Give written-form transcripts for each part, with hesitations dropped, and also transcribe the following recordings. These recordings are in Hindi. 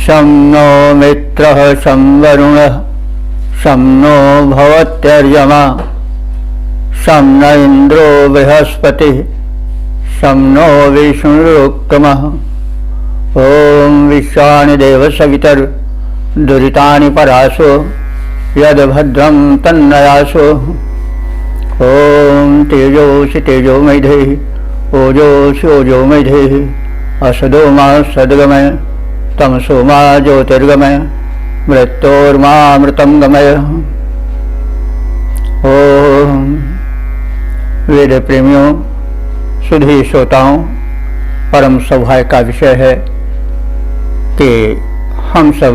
शं नो मित्रः शं वरुणः शं नो भवत्यर्यमा शं न इंद्रो बृहस्पतिः शं नो विष्णुरुक्तमः। ओम विश्वानि देव सवितर दुरितानि परासो यद भद्रं तन्नयासो। ओम तेजोसि तेजोमयधेहि ओजोसि ओजोमयधेहि असदोमा सद्गमय तमसो मा ज्योतिर्गमय मृत्योर्मामृतं गमय। ओम वेद प्रेमियों, सुधी श्रोताओं, परम सौभाग्य का विषय है कि हम सब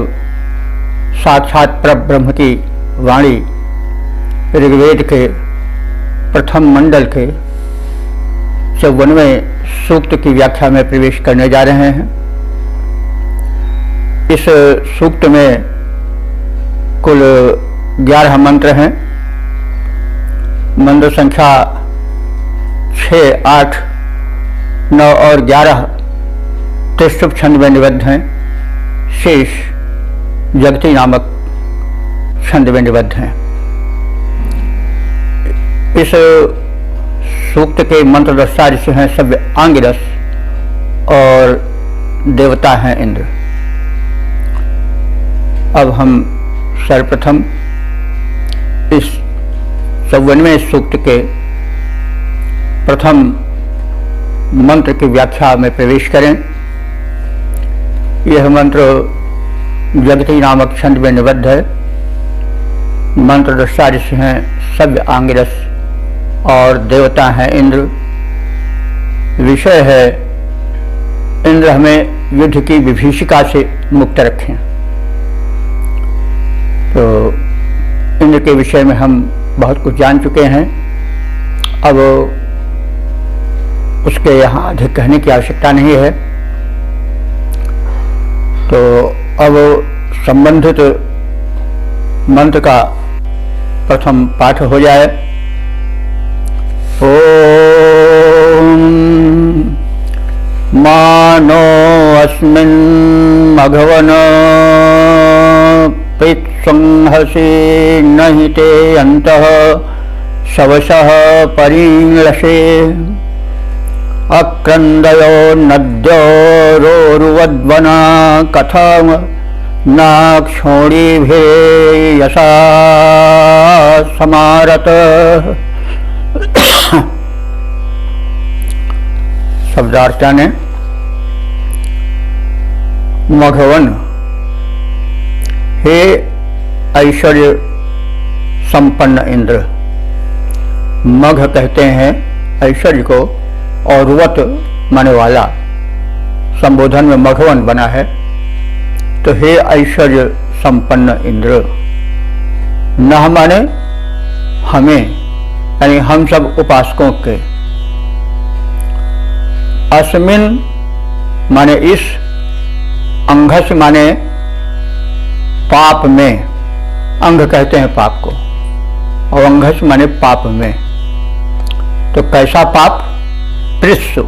साक्षात परब्रह्म की वाणी ऋग्वेद के प्रथम मंडल के 54वें सूक्त की व्याख्या में प्रवेश करने जा रहे हैं। इस सूक्त में कुल 11 मंत्र हैं। मंत्र संख्या 6, 8, 9 और 11 त्रिशुभ छंद में निबद्ध हैं। शेष जगती नामक छंद में निबद्ध हैं। इस सूक्त के मंत्र दस्ता ऋषि हैं सव्य आंगिरस और देवता हैं इंद्र। अब हम सर्वप्रथम इस 54वें सूक्त के प्रथम मंत्र की व्याख्या में प्रवेश करें। यह मंत्र जगती नामक छंद में निबद्ध है। मंत्र दस्ता ऋषि हैं सव्य आंगिरस और देवता हैं इंद्र। विषय है इंद्र हमें युद्ध की विभीषिका से मुक्त रखें। तो इंद्र के विषय में हम बहुत कुछ जान चुके हैं। अब उसके यहाँ अधिक कहने की आवश्यकता नहीं है। तो अब संबंधित मंत्र का प्रथम पाठ हो जाए। ओम मानो अस्मिन् मघवन पित्संहसि नहि ते अन्तः शवशः परिलसे अक्रन्दयो नद्योरोरुवद्वना कथम नाक्षोणीभिर्यशा समारत। शब्दार्थ ने मघवन, हे ऐश्वर्य संपन्न इंद्र। मघ कहते हैं ऐश्वर्य को और रुवत माने वाला, संबोधन में मघवन बना है। तो हे ऐश्वर्य संपन्न इंद्र। नह माने हमें, यानी हम सब उपासकों के। अस्मिन माने इस, अंघस माने पाप में, अंग कहते हैं पाप को, और अंघस माने पाप में। तो कैसा पाप? पृत्सु,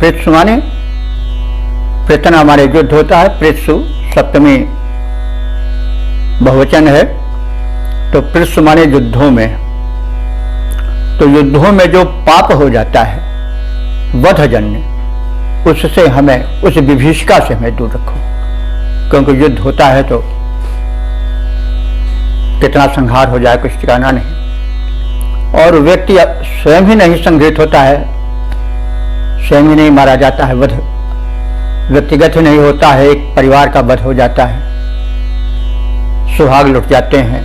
पृत्सु माने प्रतना हमारे युद्ध होता है। पृत्सु सप्तमी बहुवचन है। तो पृत्सु माने युद्धों में। तो युद्धों में जो पाप हो जाता है वधजन्य, उससे हमें, उस विभीषिका से हमें दूर रखो। क्योंकि युद्ध होता है तो कितना संहार हो जाए कुछ ठिकाना नहीं। और व्यक्ति स्वयं ही नहीं संघृत होता है, स्वयं ही नहीं मारा जाता है। वध व्यक्तिगत ही नहीं होता है, एक परिवार का वध हो जाता है। सुहाग लुट जाते हैं,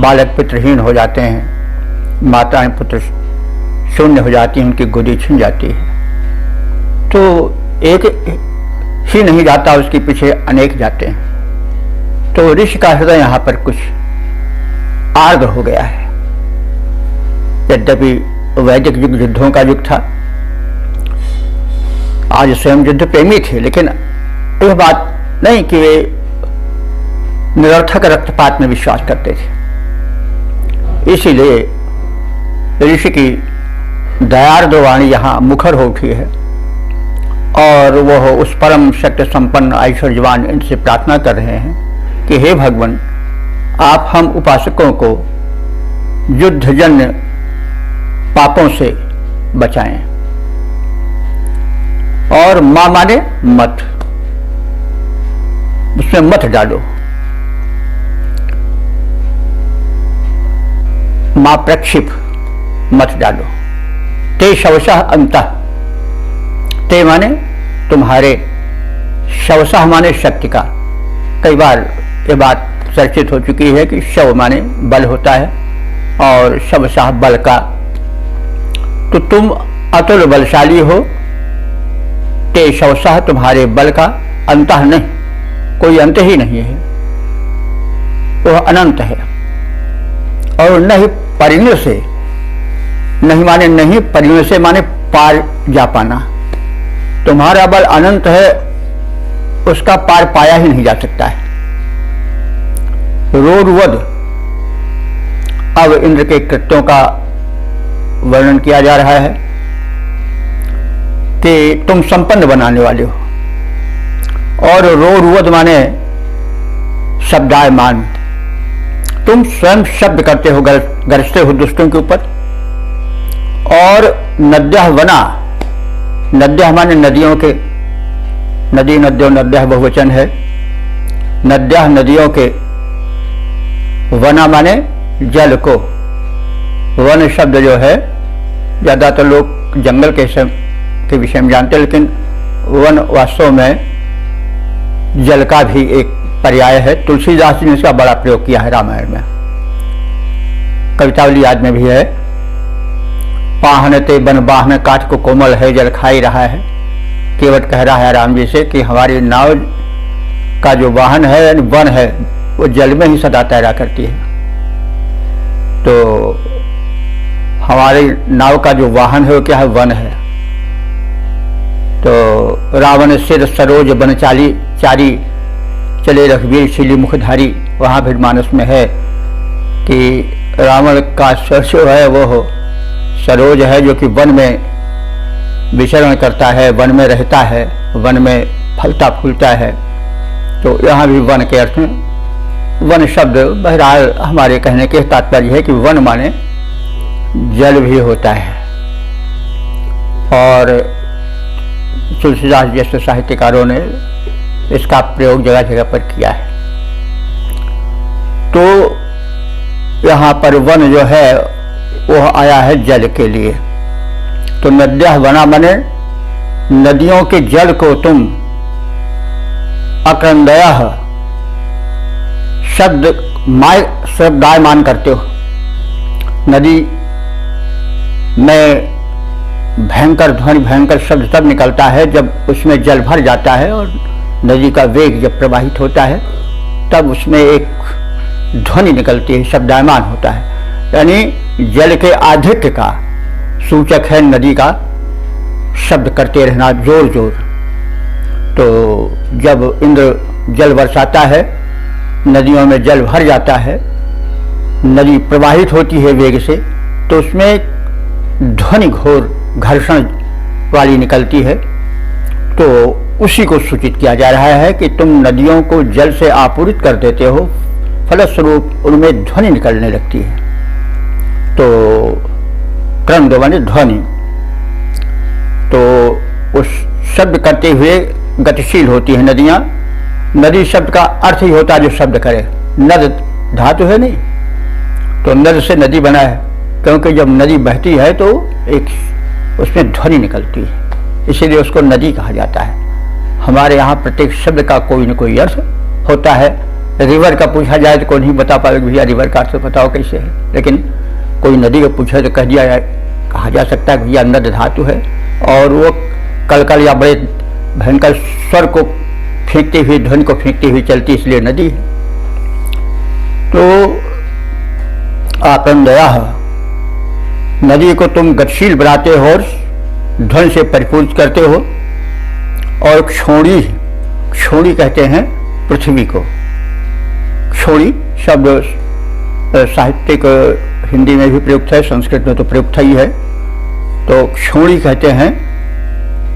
बालक पुत्रहीन हो जाते हैं, माताएं पुत्र शून्य हो जाती हैं, उनकी गोदी छिन जाती है। तो एक ही नहीं जाता, उसके पीछे अनेक जाते हैं। तो ऋषि का हृदय यहाँ पर कुछ आर्द्र हो गया है। यद्यपि वैदिक युग युद्धों का युग था, आज स्वयं युद्ध प्रेमी थे, लेकिन यह बात नहीं कि वे निरर्थक रक्तपात में विश्वास करते थे। इसीलिए ऋषि की दयार्द वाणी यहाँ मुखर हो उठी है। और वह उस परम शक्ति संपन्न ऐश्वर्यवान इनसे प्रार्थना कर रहे हैं कि हे भगवान, आप हम उपासकों को युद्धजन्य पापों से बचाएं। और मां माने मत, उसमें मत डालो। मां प्रक्षिप, मत डालो। ते शवशः अंतः, ते माने तुम्हारे, शवशः माने शक्ति का। कई बार ये बात चर्चित हो चुकी है कि शव माने बल होता है और शवशः बल का। तो तुम अतुल बलशाली हो। ते शवशः, तुम्हारे बल का, अंतः नहीं, कोई अंत ही नहीं है, वह अनंत है। और नहीं परिणय से, नहीं माने नहीं, परिणय से माने पार जा पाना। तुम्हारा बल अनंत है, उसका पार पाया ही नहीं जा सकता है। रोरवद, अब इंद्र के कृत्यों का वर्णन किया जा रहा है कि तुम संपन्न बनाने वाले हो। और रोरवद माने शब्दायमान, तुम स्वयं शब्द करते हो, गरजते हो दुष्टों के ऊपर। और नद्यः वना, नद्यः माने नदियों के, नदी नद्यों, नद्यः बहुवचन है। नद्यः नदियों के, वना माने जल को। वन शब्द जो है ज्यादातर लोग जंगल के विषय में जानते हैं, लेकिन वन वास्तव में जल का भी एक पर्याय है। तुलसीदास जी ने इसका बड़ा प्रयोग किया है रामायण में। कवितावली याद में भी है, पाहनते बन बाहन काठ को कोमल है, जल खाई रहा है। केवट कह रहा है राम जी से कि हमारी नाव का जो वाहन है, वन है, वो जल में ही सदा तैरा करती है। तो हमारी नाव का जो वाहन है वो क्या है? वन है। तो रावण सिर सरोज बन चारी, चले रघुवीर शिली मुखधारी। वहां भी मानस में है कि रावण का सर जो है वो सरोज है, जो कि वन में विचरण करता है, वन में रहता है, वन में फलता फूलता है। तो यहाँ भी वन के अर्थ में, वन शब्द बहरहाल हमारे कहने के तात्पर्य है कि वन माने जल भी होता है। और तुलसीदास जैसे साहित्यकारों ने इसका प्रयोग जगह जगह पर किया है। तो यहाँ पर वन जो है वह आया है जल के लिए। तो नद्यः वना माने नदियों के जल को तुम अक्रंदयः शब्दायमान करते हो। नदी में भयंकर ध्वनि, भयंकर शब्द तब निकलता है जब उसमें जल भर जाता है और नदी का वेग जब प्रवाहित होता है तब उसमें एक ध्वनि निकलती है, शब्दायमान होता है। यानी जल के आधिक्य का सूचक है नदी का शब्द करते रहना, जोर जोर। तो जब इंद्र जल बरसाता है, नदियों में जल भर जाता है, नदी प्रवाहित होती है वेग से, तो उसमें ध्वनि घोर घर्षण वाली निकलती है। तो उसी को सूचित किया जा रहा है कि तुम नदियों को जल से आपूरित कर देते हो, फलस्वरूप उनमें ध्वनि निकलने लगती है। तो क्रंद माने ध्वनि। तो उस शब्द करते हुए गतिशील होती है नदियां। नदी शब्द का अर्थ ही होता है जो शब्द करे। नद धातु है नहीं, तो नद से नदी बना है, क्योंकि जब नदी बहती है तो एक उसमें ध्वनि निकलती है, इसीलिए उसको नदी कहा जाता है। हमारे यहाँ प्रत्येक शब्द का कोई न कोई अर्थ होता है। रिवर का पूछा जाए तो कोई नहीं बता पाएगा भैया रिवर का अर्थ बताओ कैसे है, लेकिन कोई नदी का पूछे तो कहा जा सकता है भैया नद धातु है। और वो कलकल या बड़े भयंकर स्वर को फेंकती हुई, ध्वनि को फेंकती हुई चलती, इसलिए नदी है। तो आक्रंदयः, नदी को तुम गतिशील बनाते हो और ध्वनि से परिपूर्ण करते हो। और क्षोणी, क्षोणी कहते हैं पृथ्वी को। क्षोणी शब्द साहित्यिक हिंदी में भी प्रयुक्त है, संस्कृत में तो प्रयुक्त ही है। तो क्षोणी कहते हैं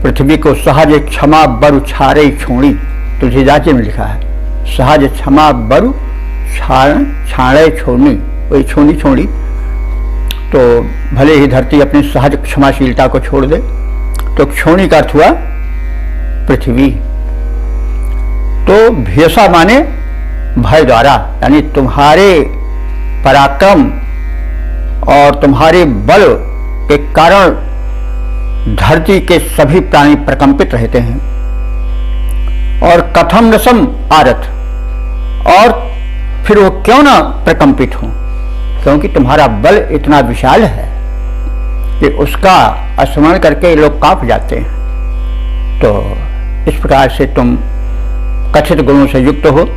पृथ्वी को सहज क्षमा बरु छारे छोड़ी, तुलसीदास जी ने लिखा है, सहज क्षमा बरु छाड़े छोड़नी, वही छोड़ी छोड़ी। तो भले ही धरती अपनी सहज क्षमाशीलता को छोड़ दे, तो छोड़ी का अर्थ हुआ पृथ्वी। तो भेषा माने भय द्वारा, यानी तुम्हारे पराक्रम और तुम्हारे बल के कारण धरती के सभी प्राणी प्रकंपित रहते हैं। और कथम रसम आरत, और फिर वो क्यों ना प्रकंपित हो, क्योंकि तुम्हारा बल इतना विशाल है कि उसका स्मरण करके लोग कांप जाते हैं। तो इस प्रकार से तुम कथित गुणों से युक्त हो।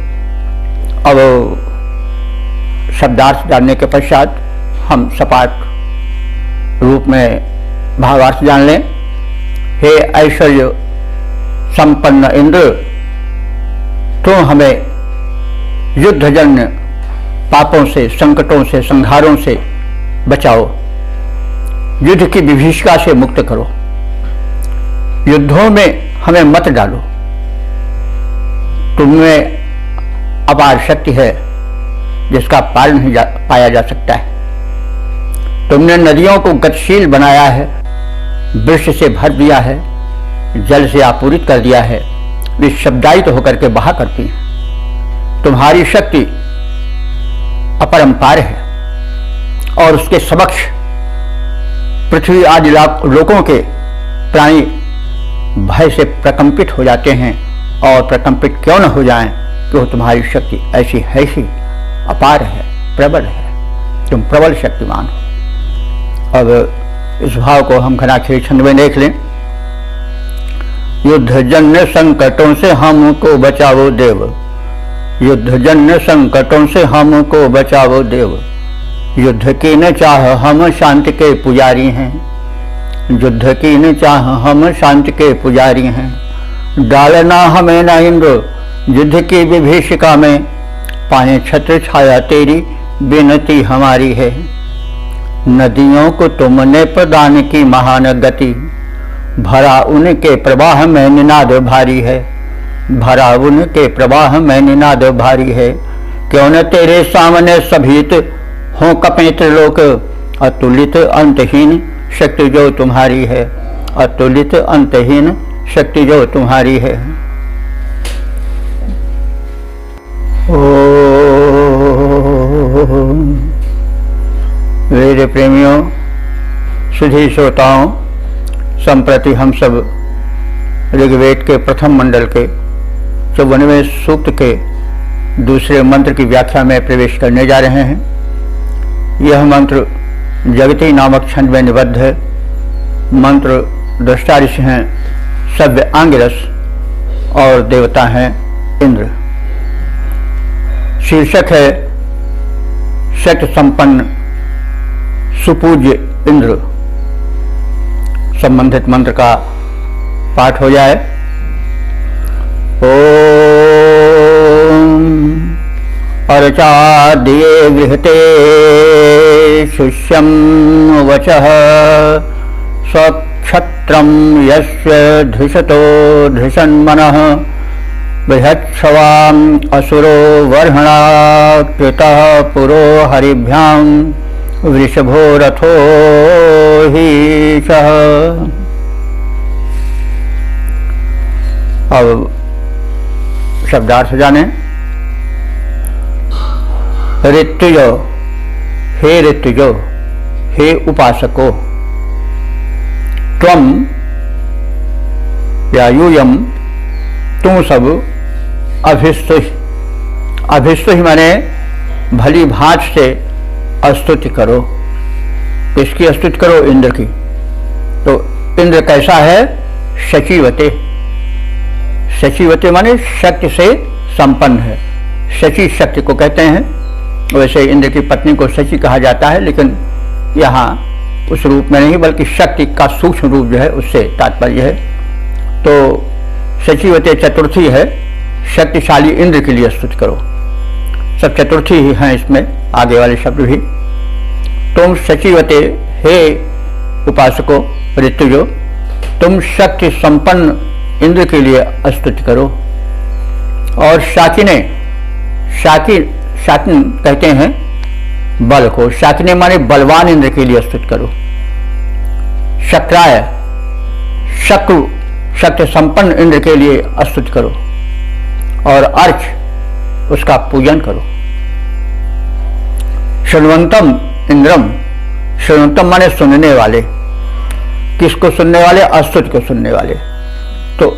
अब शब्दार्थ जानने के पश्चात हम सपाट रूप में भावार्थ जान लें। हे ऐश्वर्य संपन्न इंद्र, तुम हमें युद्धजन्य पापों से, संकटों से, संहारों से बचाओ, युद्ध की विभीषिका से मुक्त करो, युद्धों में हमें मत डालो। तुममें अपार शक्ति है जिसका पार नहीं पाया जा सकता है। तुमने नदियों को गतिशील बनाया है, वृक्ष से भर दिया है, जल से आपूरित कर दिया है, वे शब्दायित होकर के बहा करती हैं। तुम्हारी शक्ति अपरंपार है और उसके समक्ष पृथ्वी आदि लोकों के प्राणी भय से प्रकंपित हो जाते हैं। और प्रकंपित क्यों न हो जाएं, कि वो तुम्हारी शक्ति ऐसी है ही अपार है, प्रबल है, तुम प्रबल शक्तिमान हो। अब इस भाव को हम घनाक्षरी छंद में देख लें। युद्धजन्य संकटों से हमको बचाओ देव, युद्धजन्य संकटों से हमको बचाओ देव, युद्ध की न चाह हम शांति के पुजारी हैं, युद्ध की न चाह हम शांति के पुजारी हैं। डालना हमें न इंद्र युद्ध की विभीषिका में, पाए छत्र छाया तेरी विनती हमारी है। नदियों को तुमने प्रदान की महान गति, भरा उनके प्रवाह में निनाद भारी है, भरा उनके प्रवाह में निनाद भारी है। क्यों न तेरे सामने सभीत हो कपें त्रिलोक, अतुलित अंतहीन शक्ति जो तुम्हारी है, अतुलित अंतहीन शक्ति जो तुम्हारी है। वेद प्रेमियों, सुधी श्रोताओं, संप्रति हम सब ऋग्वेद के प्रथम मंडल के 54वें सूक्त के दूसरे मंत्र की व्याख्या में प्रवेश करने जा रहे हैं। यह मंत्र जगती नामक छंद में निबद्ध है। मंत्र दृष्टा ऋषि हैं सव्य आंगिरस और देवता हैं इंद्र। शीर्षक है शक्ति संपन्न सुपूज्य इंद्र। संबंधित मंत्र का पाठ हो जाए। ओम अर्चाद्ये गृहते शुष्यं वचः स्वक्षत्रं यस्य धृषतो धृषन्मनः बृहत्सवाम् असुरो वर्हणा कृतः पुरो हरिभ्यां वृषभो रथो हि सः। अब शब्दार्थ जाने। ऋत्विजो, हे ऋत्विजो, हे उपासको, त्वम या यूयम, तुम सब अभिस्तुहि, अभिस्तुहि माने भली भांत से स्तुति करो। किसकी स्तुति करो? इंद्र की। तो इंद्र कैसा है? शचीवते। शचीवते माने शक्ति से संपन्न है। शची शक्ति को कहते हैं। वैसे इंद्र की पत्नी को शची कहा जाता है, लेकिन यहाँ उस रूप में नहीं बल्कि शक्ति का सूक्ष्म रूप जो है उससे तात्पर्य है। तो शचीवते चतुर्थी है, शक्तिशाली इंद्र के लिए स्तुति करो। सब चतुर्थी ही हैं इसमें, आगे वाले शब्द भी। तुम शचीवते, हे उपासको ऋतुजो, तुम शक्ति संपन्न इंद्र के लिए स्तुति करो। और शाकिने, शाकिन कहते हैं बल को, शाकिने माने बलवान इंद्र के लिए स्तुति करो। शक्राय, शक्ति संपन्न इंद्र के लिए स्तुति करो। और अर्च, उसका पूजन करो। शृण्वन्तम इंद्रम, शृण्वन्तम माने सुनने वाले। किसको सुनने वाले? स्तुति को सुनने वाले। तो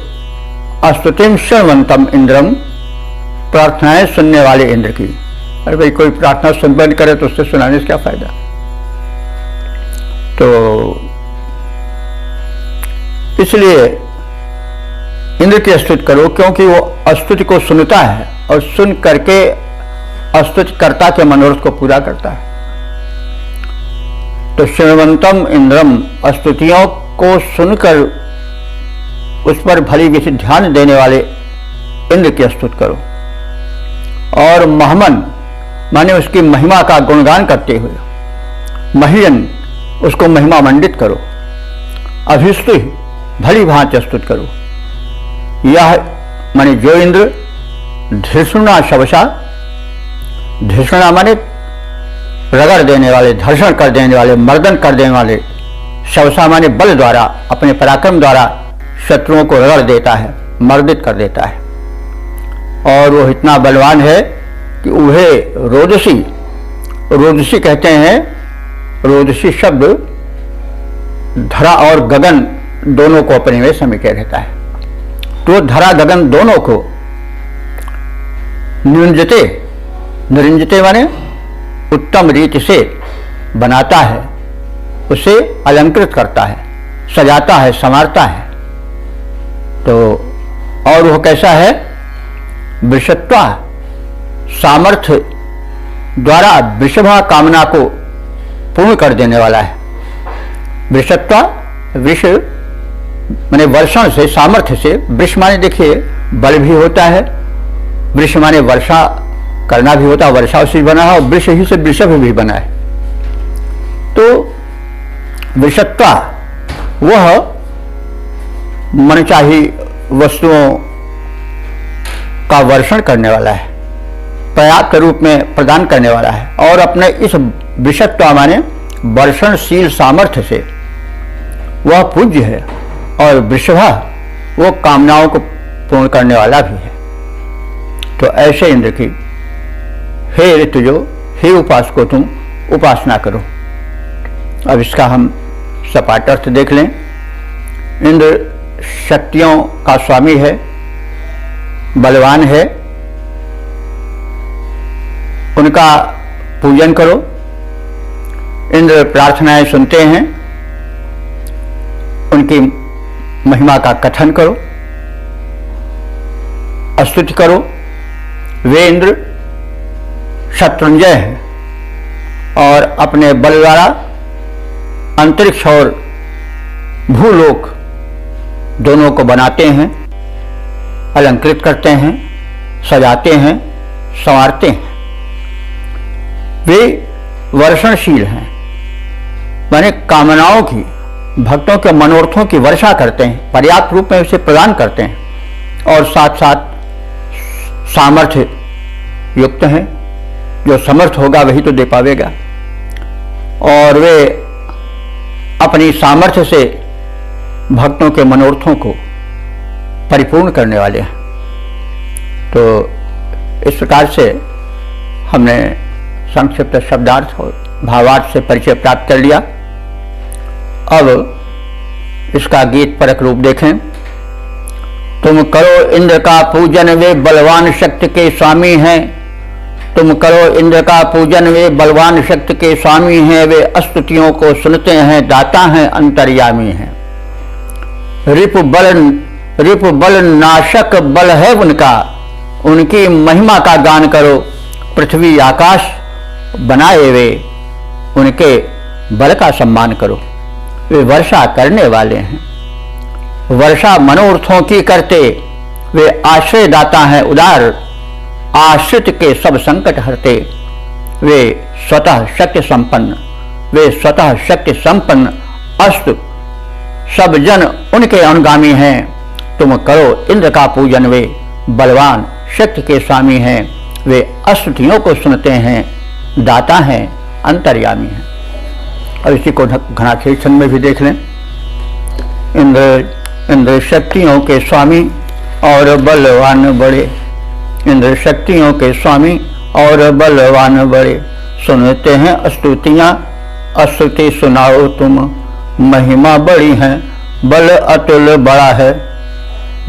स्तुतिम शृण्वन्तम इंद्रम, प्रार्थनाएं सुनने वाले इंद्र की। अरे भाई, कोई प्रार्थना सुन करे तो उससे सुनाने से क्या फायदा? तो इसलिए इंद्र की स्तुति करो, क्योंकि वो स्तुति को सुनता है और सुन करके स्तुतिकर्ता के मनोरथ को पूरा करता है। तो शृण्वन्तम इंद्रम, स्तुतियों को सुनकर उस पर भली विधि ध्यान देने वाले इंद्र की स्तुति करो। और महमन माने उसकी महिमा का गुणगान करते हुए, महियन, उसको महिमा मंडित करो। अभिस्तु, भली भांति स्तुति करो। यह माने जो इंद्र धृष्णा शवसा, धृष्णा माने रगड़ देने वाले, धर्षण कर देने वाले, मर्दन कर देने वाले, शवसा माने बल द्वारा, अपने पराक्रम द्वारा शत्रुओं को रगड़ देता है, मर्दित कर देता है। और वो इतना बलवान है कि उहे रोदसी, रोदसी कहते हैं, रोदसी शब्द धरा और गगन दोनों को अपने में समेटे रहता है। तो धरा गगन दोनों को निरंजते, निरंजते माने उत्तम रीति से बनाता है, उसे अलंकृत करता है, सजाता है, संवारता है। तो और वह कैसा है? वृषत्वा, सामर्थ्य द्वारा वृषभा कामना को पूर्ण कर देने वाला है। वृषत्वा, वृष माने वर्षण से, सामर्थ्य से। वृष माने देखिए बल भी होता है, वृष माने वर्षा करना भी होता है, वर्षा से बना है, और वृष ही से वृषभ भी बना है। तो वृषत्वा, वह मनचाही वस्तुओं का वर्षण करने वाला है, पर्याप्त रूप में प्रदान करने वाला है। और अपने इस वृषत्व माने वर्षणशील सामर्थ्य से वह पूज्य है। और वृषभा, वो कामनाओं को पूर्ण करने वाला भी है। तो ऐसे इंद्र की हे ऋतुजो, हे उपासको, तुम उपासना करो। अब इसका हम सपाट अर्थ देख लें। इंद्र शक्तियों का स्वामी है, बलवान है, उनका पूजन करो। इंद्र प्रार्थनाएं सुनते हैं, उनकी महिमा का कथन करो, स्तुति करो। वे इंद्र शत्रुंजय हैं और अपने बल द्वारा अंतरिक्ष और भूलोक दोनों को बनाते हैं, अलंकृत करते हैं, सजाते हैं, संवारते हैं। वे वर्षणशील हैं, माने कामनाओं की, भक्तों के मनोरथों की वर्षा करते हैं, पर्याप्त रूप में उसे प्रदान करते हैं। और साथ साथ सामर्थ्य युक्त हैं, जो समर्थ होगा वही तो दे पावेगा। और वे अपनी सामर्थ्य से भक्तों के मनोरथों को परिपूर्ण करने वाले हैं। तो इस प्रकार से हमने संक्षिप्त शब्दार्थ और भावार्थ से परिचय प्राप्त कर लिया। अब इसका गीत परक रूप देखें। तुम करो इंद्र का पूजन, वे बलवान शक्ति के स्वामी हैं। तुम करो इंद्र का पूजन, वे बलवान शक्ति के स्वामी हैं। वे स्तुतियों को सुनते हैं, दाता हैं, अंतर्यामी हैं। रिपु बल नाशक बल है उनका, उनकी महिमा का गान करो। पृथ्वी आकाश बनाए वे, उनके बल का सम्मान करो। वे वर्षा करने वाले हैं, वर्षा मनोरथों की करते। वे आश्रय दाता हैं उदार, आश्रित के सब संकट हरते। वे स्वतः शक्ति संपन्न, वे स्वतः शक्ति संपन्न अस्तु सब जन उनके अनुगामी हैं। तुम करो इंद्र का पूजन, वे बलवान शक्ति के स्वामी हैं। वे स्तुतियों को सुनते हैं, दाता हैं, अंतर्यामी हैं। और इसी को घनाक्षरी छंद में भी देख लें। इंद्र शक्तियों के स्वामी और बलवान बड़े, इंद्र शक्तियों के स्वामी और बलवान बड़े। सुनते हैं स्तुतियाँ, स्तुति सुनाओ तुम। महिमा बड़ी है, बल अतुल बड़ा है।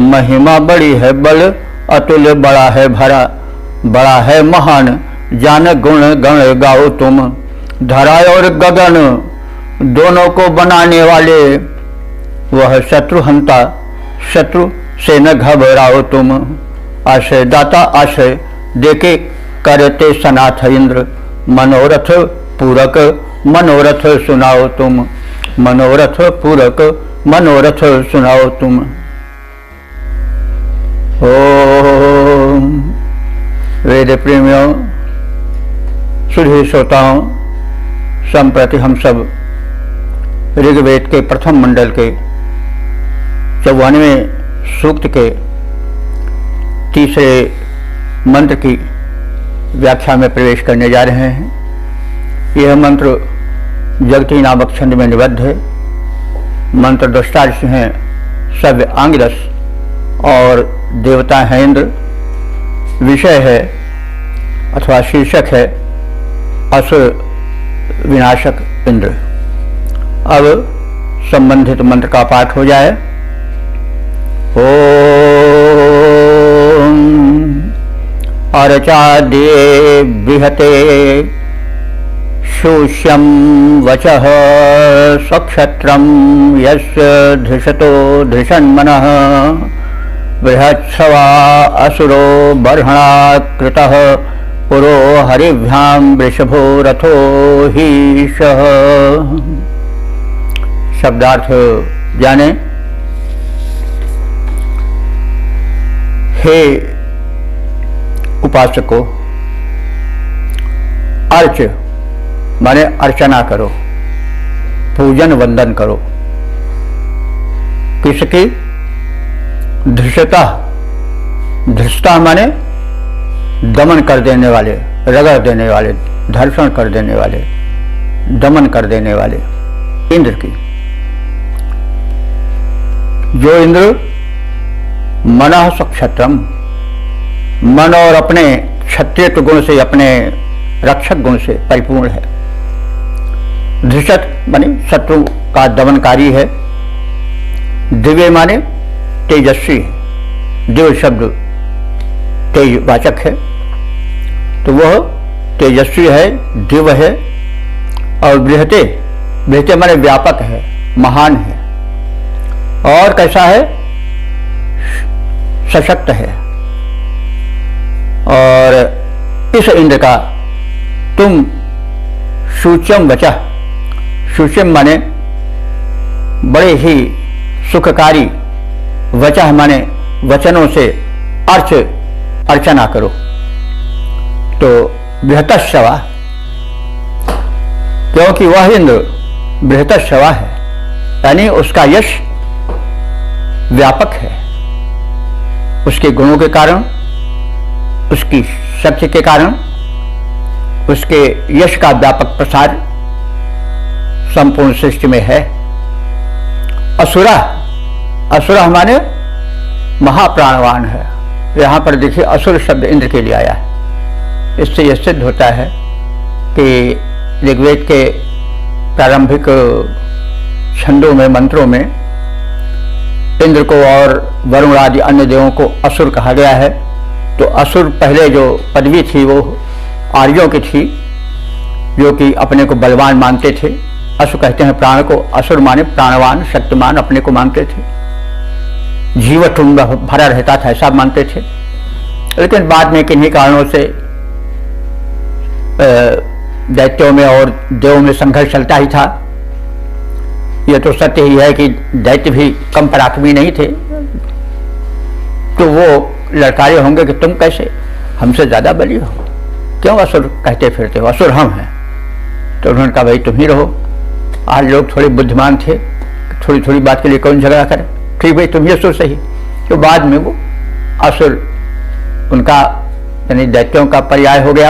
महिमा बड़ी है, बल अतुल बड़ा है भरा। बड़ा है महान, जान गुण गण गाओ तुम। धरा और गगन दोनों को बनाने वाले, वह शत्रु हंता, शत्रु से न घबराओ तुम। आश्रय दाता आश्रय देके करते सनाथ इंद्र। मनोरथ पूरक मनोरथ सुनाओ तुम। मनोरथ पूरक मनोरथ सुनाओ तुम। ओम। वेद प्रेमियों, सुधी श्रोताओं, संप्रति हम सब ऋग्वेद के प्रथम मंडल के 54वें सूक्त के तीसरे मंत्र की व्याख्या में प्रवेश करने जा रहे हैं। यह मंत्र जगती नामक छंद में निबद्ध है। मंत्र दृष्टा हैं सव्य आंगिरस और देवता है इंद्र। विषय है अथवा शीर्षक है असुर विनाशक इंद्र। अब संबंधित मंत्र का पाठ हो जाए। ओम अर्चाद्ये बृहते शूष्यं वचः स्वक्षत्रं यस्य धृषतो धृषन्मनः। बृहत्सवा असुरो बर्हणाकृतः पुरो हरिभ्यां वृषभो रथो हीशः। शब्दार्थ जाने। हे उपासकों, अर्च माने अर्चना करो, पूजन वंदन करो। किसकी? धृषता। धृष्टा माने दमन कर देने वाले, रगड़ देने वाले, धर्षण कर देने वाले, दमन कर देने वाले इंद्र की। जो इंद्र मनः सक्षत्रम, मन और अपने क्षत्रिय गुण से, अपने रक्षक गुण से परिपूर्ण है। धृषत माने शत्रु का दमनकारी है। दिव्य माने तेजस्वी है। दिव्य शब्द तेजवाचक है, तो वह तेजस्वी है, दिव्य है। और बृहते, बृहते माने व्यापक है, महान है। और कैसा है? सशक्त है। और इस इंद्र का तुम शूच्यम वचः, शूच्यम माने बड़े ही सुखकारी, वचः माने वचनों से अर्चना करो। तो बृहतश्रवा, क्योंकि वह इंद्र बृहतश्रवा है, यानी उसका यश व्यापक है। उसके गुणों के कारण, उसकी शक्ति के कारण, उसके यश का व्यापक प्रसार संपूर्ण सृष्टि में है। असुरा, असुरा माने महाप्राणवान है। यहां पर देखिए असुर शब्द इंद्र के लिए आया है। इससे यह सिद्ध होता है कि ऋग्वेद के प्रारंभिक छंदों में, मंत्रों में इंद्र को और वरुण आदि अन्य देवों को असुर कहा गया है। तो असुर पहले जो पदवी थी वो आर्यों की थी, जो कि अपने को बलवान मानते थे। असुर कहते हैं प्राण को, असुर माने प्राणवान, शक्तिमान अपने को मानते थे। जीवतुंड भरा रहता था ऐसा मानते थे। लेकिन बाद में किन्हीं कारणों से दैत्यों में और देवों में संघर्ष चलता ही था। यह तो सत्य ही है कि दैत्य भी कम पराक्रमी नहीं थे। तो वो लड़कारे होंगे कि तुम कैसे हमसे ज्यादा बली हो, क्यों असुर कहते फिरते हो, असुर हम हैं। तो उन्होंने कहा भाई तुम ही रहो। आज लोग थोड़े बुद्धिमान थे, थोड़ी थोड़ी बात के लिए कौन झगड़ा करे, ठीक भाई तुम ये सोच सही। तो बाद में वो असुर उनका यानी दैत्यों का पर्याय हो गया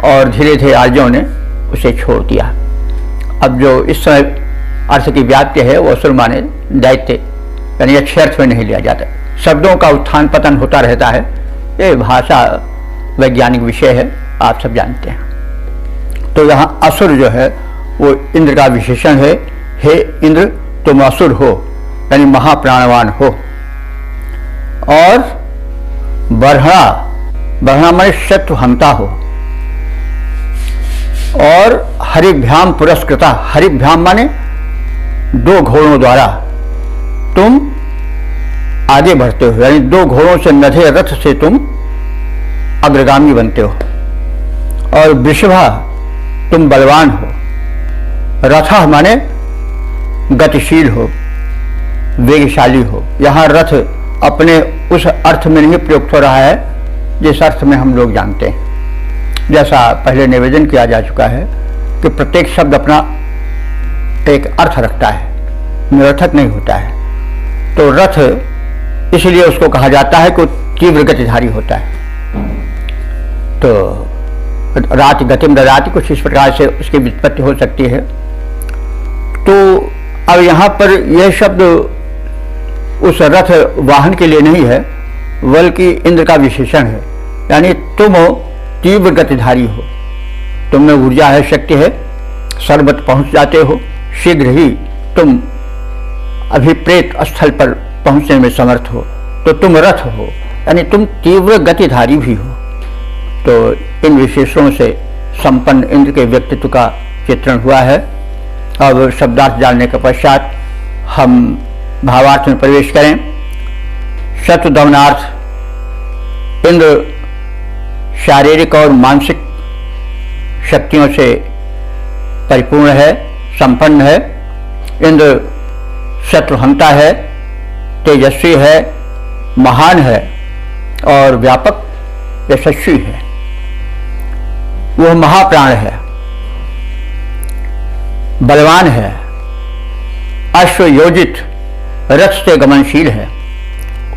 और धीरे धीरे आर्यों ने उसे छोड़ दिया। अब जो इस समय अर्थ की व्याप्ति है वो असुर माने दैत्य, यानी अच्छे अर्थ में नहीं लिया जाता। शब्दों का उत्थान पतन होता रहता है, ये भाषा वैज्ञानिक विषय है, आप सब जानते हैं। तो यहाँ असुर जो है वो इंद्र का विशेषण है। हे इंद्र तुम असुर हो, यानी महाप्राणवान हो। और बरहणा, बरहणा माने शत्रुहंता हो। और हरिभ्याम पुरस्कृता, हरिभ्याम माने दो घोड़ों द्वारा तुम आगे बढ़ते हो, यानी दो घोड़ों से नधे रथ से तुम अग्रगामी बनते हो। और वृषभा तुम बलवान हो। रथ माने गतिशील हो, वेगशाली हो। यहाँ रथ अपने उस अर्थ में नहीं प्रयुक्त हो रहा है जिस अर्थ में हम लोग जानते हैं। जैसा पहले निवेदन किया जा चुका है कि प्रत्येक शब्द अपना एक अर्थ रखता है, निरर्थक नहीं होता है। तो रथ इसलिए उसको कहा जाता है कि तीव्र गतिधारी होता है। तो राति गतिम ददाति, कुछ इस प्रकार से उसकी व्युत्पत्ति हो सकती है। तो अब यहाँ पर यह शब्द उस रथ वाहन के लिए नहीं है, बल्कि इंद्र का विशेषण है। यानी तुम तीव्र गतिधारी हो, तुम में ऊर्जा है, शक्ति है, सर्वत्र पहुंच जाते हो, शीघ्र ही तुम अभिप्रेत स्थल पर पहुंचने में समर्थ हो। तो तुम रथ हो, यानी तुम तीव्र गतिधारी भी हो। तो इन विशेषणों से संपन्न इंद्र के व्यक्तित्व का चित्रण हुआ है। अब शब्दार्थ जानने के पश्चात हम भावार्थ में प्रवेश करें। शत्रु दमनार्थ, इंद्र शारीरिक और मानसिक शक्तियों से परिपूर्ण है, संपन्न है। इंद्र शत्रुहंता है, तेजस्वी है, महान है और व्यापक यशस्वी है। वह महाप्राण है, बलवान है, अश्वयोजित रथ से गमनशील है।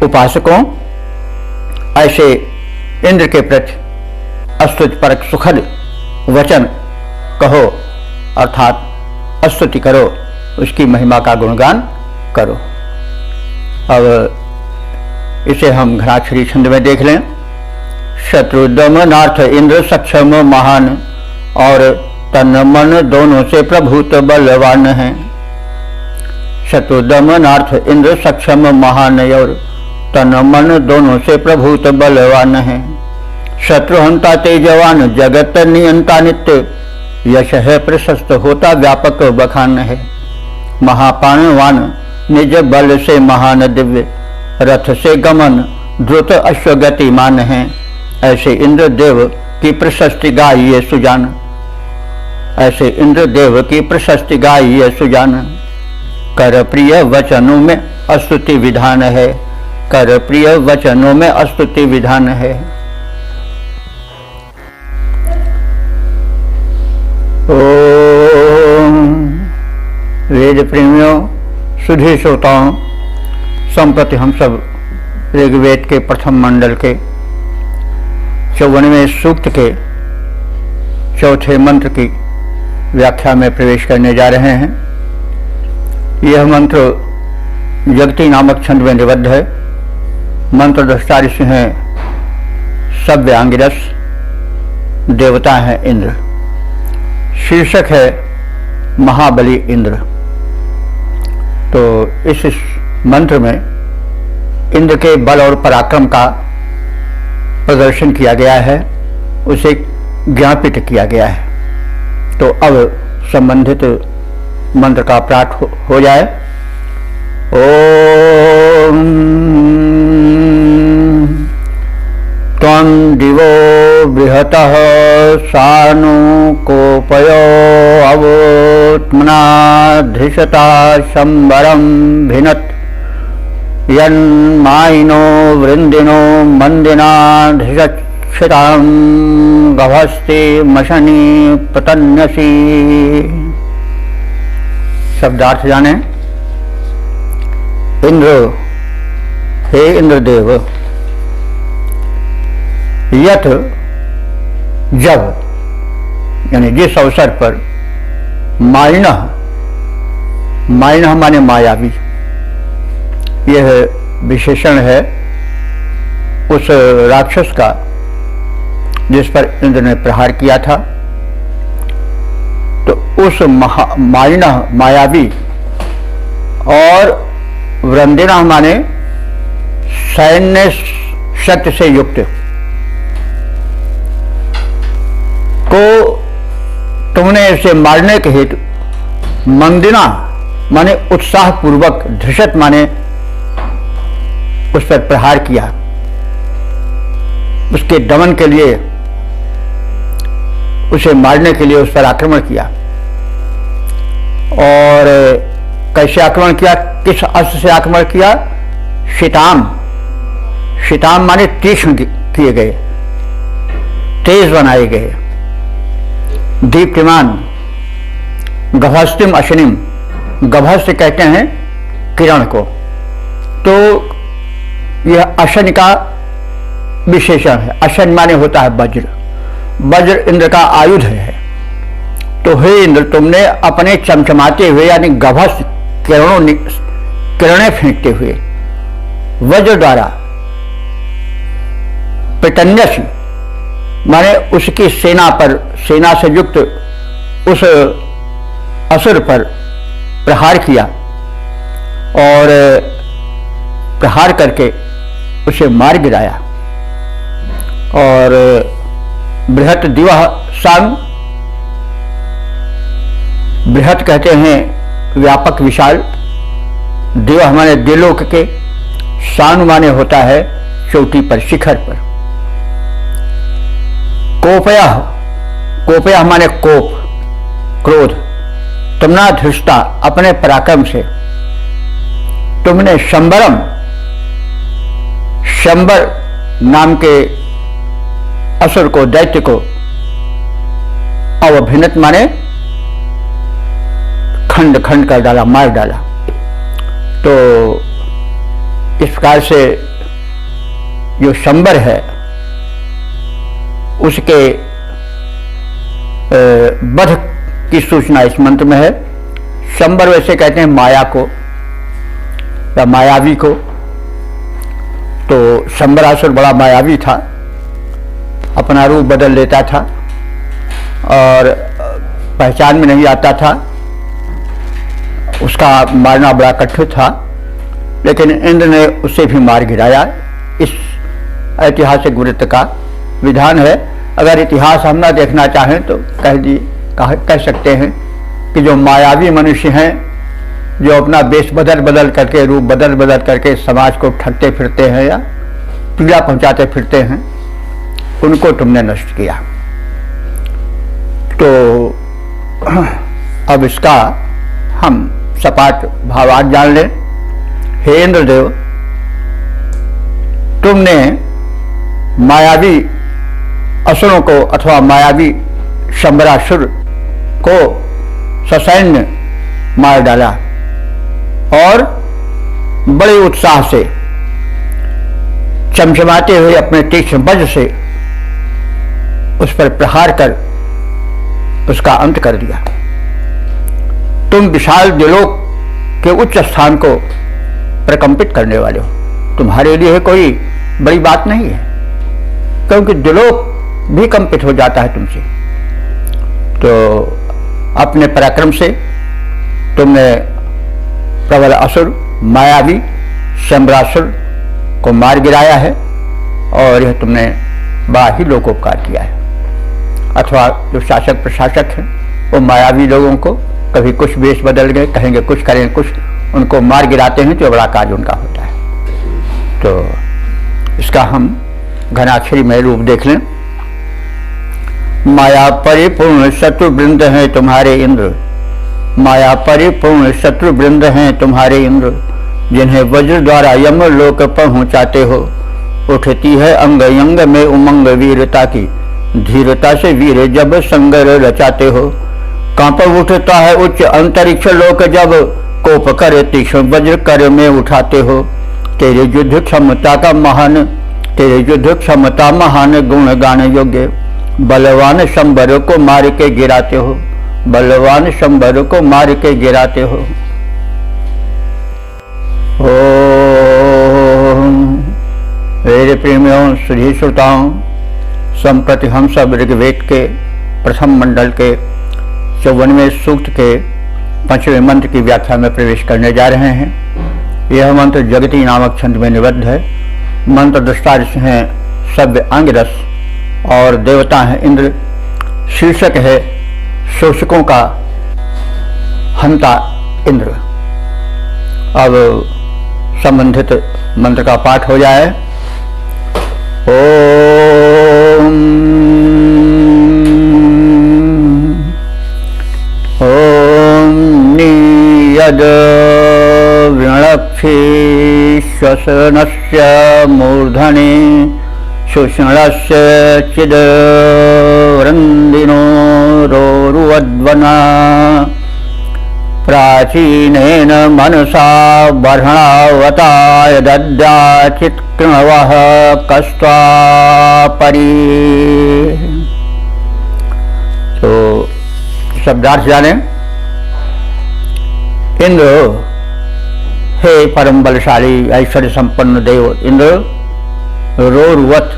उपासकों ऐसे इंद्र के प्रति स्तुतिपरक सुखद वचन कहो, अर्थात स्तुति करो, उसकी महिमा का गुणगान करो। अब इसे हम घनाक्षरी छंद में देख लें। शत्रु दमनार्थ इंद्र सक्षम महान, और तन मन दोनों से प्रभुत बलवान है। शत्रु दमनार्थ इंद्र सक्षम महान, और तन मन दोनों से प्रभुत बलवान है। शत्रुहंता तेजवान, जगत नियंता नित्य, यश है प्रशस्त होता व्यापक बखान है। महापाणवान निज बल से महान, दिव्य रथ से गमन द्रुत अश्वगतिमान है। ऐसे इंद्रदेव की प्रशस्ति गाइए सुजान, ऐसे इंद्रदेव की प्रशस्ति गाइए सुजान। कर प्रिय वचनों में स्तुति विधान है, कर प्रिय वचनों में स्तुति विधान है। ओम वेद प्रेमियों, सुधी श्रोताओं, संप्रति हम सब ऋग्वेद के प्रथम मंडल के 54वें सूक्त के चौथे मंत्र की व्याख्या में प्रवेश करने जा रहे हैं। यह मंत्र जगती नामक छंद में निबद्ध है। मंत्र दृष्टा ऋषि हैं सव्य आंगिरस, देवता है इंद्र। शीर्षक है महाबली इंद्र। तो इस मंत्र में इंद्र के बल और पराक्रम का प्रदर्शन किया गया है, उसे ज्ञापित किया गया है। तो अब संबंधित मंत्र का पाठ हो जाए। ओम त्वं दिवो बृहतः सानु कोपयो अवोत्मना धृषता शंबरं भिनत् यन्मायिनो वृन्दिनो मंदिना धृषच्छितां गभस्ते मशनी पतन्यसी। शब्दार्थ जाने। इंद्र, हे इंद्रदेव, यथ जब, यानी जिस अवसर पर, मायिनः, मायिनः माने मायावी, यह विशेषण है उस राक्षस का जिस पर इंद्र ने प्रहार किया था। तो उस मायिनः मायावी और वृंदिनः माने सैन्य शक्ति से युक्त को तुमने इसे मारने के हेतु मंदिना माने उत्साह पूर्वक, धृषत माने उस पर प्रहार किया, उसके दमन के लिए, उसे मारने के लिए उस पर आक्रमण किया। और कैसे आक्रमण किया, किस अस्त्र से आक्रमण किया? शिताम, शिताम माने तीक्ष्ण किए गए, तेज बनाए गए, दीप्तिमान, गभस्तिम अशनिम, गभस्य कहते हैं किरण को। तो यह अशन का विशेषण है। अशन माने होता है वज्र, वज्र इंद्र का आयुध है। तो हे इंद्र, तुमने अपने चमचमाते हुए यानी गभस्य किरणें फेंकते हुए वज्र द्वारा प्रतन्यसी माने उसकी सेना पर, सेना से युक्त उस असुर पर प्रहार किया और प्रहार करके उसे मार गिराया। और बृहत दिवह सांग, बृहत कहते हैं व्यापक विशाल, दिवह माने दिलोक के, सांग माने होता है चोटी पर, शिखर पर। कोपयः, कोपयः माने कोप, क्रोध, तुमना धृष्टा अपने पराक्रम से तुमने शंबरम, शंबर नाम के असुर को, दैत्य को, अवभिन्नत माने खंड खंड कर डाला, मार डाला। तो इस प्रकार से जो शंबर है उसके वध की सूचना इस मंत्र में है। शंबर वैसे कहते हैं माया को या मायावी को। तो शंबरासुर बड़ा मायावी था, अपना रूप बदल लेता था और पहचान में नहीं आता था, उसका मारना बड़ा कठिन था, लेकिन इंद्र ने उसे भी मार गिराया। इस ऐतिहासिक वृत्त का विधान है। अगर इतिहास हम ना देखना चाहें तो कह सकते हैं कि जो मायावी मनुष्य हैं, जो अपना वेश बदल बदल करके, रूप बदल बदल करके समाज को ठगते फिरते हैं या पीड़ा पहुंचाते फिरते हैं, उनको तुमने नष्ट किया। तो अब इसका हम सपाट भावार्थ जान लें। हे इंद्रदेव, तुमने मायावी असुरों को अथवा मायावी शंबरासुर को ससैन्य मार डाला और बड़े उत्साह से चमचमाते हुए अपने तीक्ष्ण वज्र से उस पर प्रहार कर उसका अंत कर दिया। तुम विशाल दिलोक के उच्च स्थान को प्रकंपित करने वाले हो। तुम्हारे लिए कोई बड़ी बात नहीं है, क्योंकि दिलोक भी कंपित हो जाता है तुमसे। तो अपने पराक्रम से तुमने प्रबल असुर मायावी शंबरासुर को मार गिराया है और यह तुमने बड़ा ही लोकोपकार किया है। अथवा जो शासक प्रशासक हैं वो मायावी लोगों को कभी कुछ वेश बदल गए, कहेंगे कुछ, करेंगे कुछ, उनको मार गिराते हैं तो बड़ा कार्य उनका होता है। तो इसका हम घनाक्षरी में रूप देख लें। माया परिपूर्ण शत्रु वृंद हैं तुम्हारे इंद्र, माया परिपूर्ण शत्रु वृंद हैं तुम्हारे इंद्र, जिन्हें वज्र द्वारा यम लोक पहुंचाते हो। उठती है अंग अंग में उमंग वीरता की, धीरता से वीर जब संगर रचाते हो। कांप उठता है उच्च अंतरिक्ष लोक जब कोप कर तीक्ष्ण वज्र कर में उठाते हो। तेरे युद्ध क्षमता का महान, तेरे युद्ध क्षमता महान, गुण गान योग्य। बलवान शंबर को मार के गिराते हो, बलवान शंबर को मार के गिराते हो। मेरे प्रेमियों, श्री श्रोताओं, संप्रति हम सब ऋग्वेद के प्रथम मंडल के 54वें सूक्त के 5वें मंत्र की व्याख्या में प्रवेश करने जा रहे हैं। यह मंत्र जगती नामक छंद में निबद्ध है। मंत्र दृष्टार हैं सव्य अंगरस और देवता हैं इंद्र। शीर्षक है शोषकों का हंता इंद्र। अब संबंधित मंत्र का पाठ हो जाए। ओम ओम नियद वृणक्षी श्वसनस्य मूर्धनि शुष्णस्य चिद वृन्दिनो रोरुवद्वना प्राचीनेन मनसा बर्हणावताय दद्याचित् कृणवः कस्त्वापरि। तो शब्दार्थ जाने। इंद्र, हे परम बलशाली ऐश्वर्य संपन्न देव इंद्र, रोरुवत,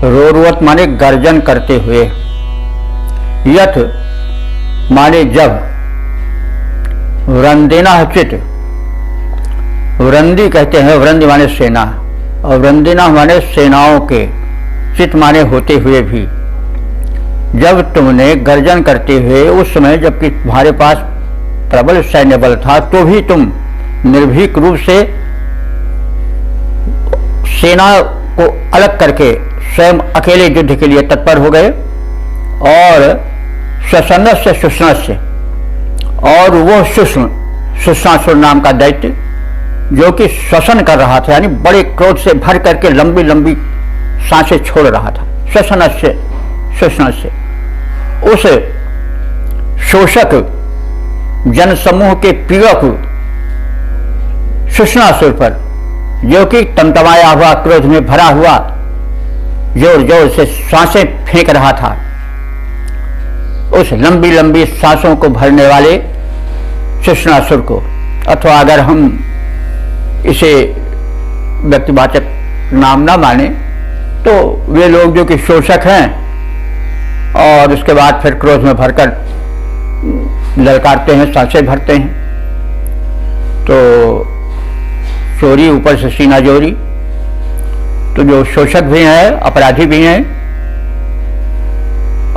रोरुवत माने गर्जन करते हुए, यथ माने जब, वृंदिना चित, वृंदी कहते हैं, वृंदी माने सेना, और वृंदिना माने सेनाओं के, चित माने होते हुए भी। जब तुमने गर्जन करते हुए, उस समय जबकि तुम्हारे पास प्रबल सैन्य बल था, तो भी तुम निर्भीक रूप से सेना को अलग करके स्वयं अकेले युद्ध के लिए तत्पर हो गए। और श्वसन से शुष्ण से, और वो शुष्णासुर नाम का दैत्य जो कि श्वसन कर रहा था, यानी बड़े क्रोध से भर करके लंबी लंबी सांसें छोड़ रहा था। श्वसन से शुष्ण से, उस शोषक जनसमूह के पीड़क शुष्णासुर पर, जो कि तमतमाया हुआ, क्रोध में भरा हुआ, जोर जोर से सांसें फेंक रहा था, उस लंबी लंबी सांसों को भरने वाले शुष्णासुर को, अथवा अगर हम इसे व्यक्तिवाचक नाम ना माने तो वे लोग जो कि शोषक हैं और उसके बाद फिर क्रोध में भरकर ललकारते हैं, सांसें भरते हैं, तो चोरी ऊपर से सीना जोरी। तो जो शोषक भी हैं, अपराधी भी हैं,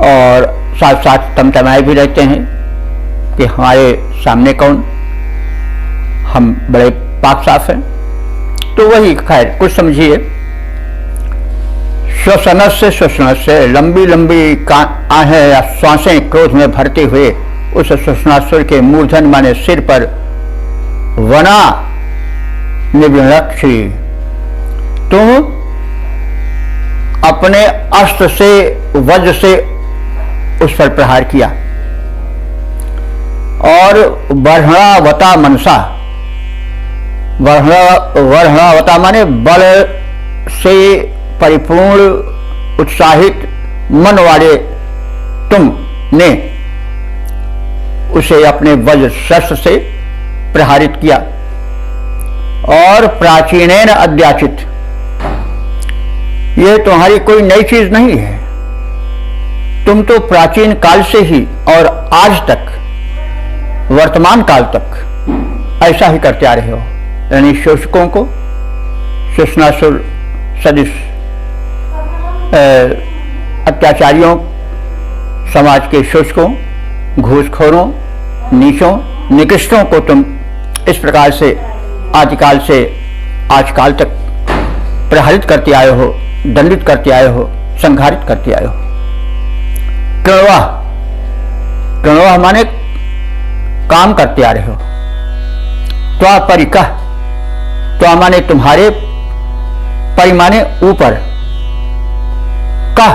और साथ साथ तमतमाए भी रहते हैं कि हमारे सामने कौन, हम बड़े पाक साफ हैं। तो वही खैर कुछ समझिए। श्वसन से शुष्ण से, लंबी लंबी आहें या श्वासें क्रोध में भरते हुए उस शुष्णासुर के मूर्धन माने सिर पर वना निवृणक्षी, तुम अपने अस्त्र से, वज्र से उस पर प्रहार किया। और बर्हणावता मनसा, बर्हणावता माने बल से परिपूर्ण उत्साहित मन वाले तुमने उसे अपने वज्र शस्त्र से प्रहारित किया। और प्राचीनेन अद्याचित, यह तुम्हारी कोई नई चीज नहीं है, तुम तो प्राचीन काल से ही और आज तक, वर्तमान काल तक ऐसा ही करते आ रहे हो। यानी शोषकों को, शुष्णासुर सदृश अत्याचारियों, समाज के शोषकों, घूसखोरों, नीचों, निकृष्टों को तुम इस प्रकार से आदिकाल से आजकाल तक प्रहारित करते आए हो, दंडित करते आए हो, संहारित करते आए हो। कृणवाह, कृणवाह माने काम करते आ रहे हो। त्वा परिकह, त्वा माने तुम्हारे, परि माने ऊपर, कह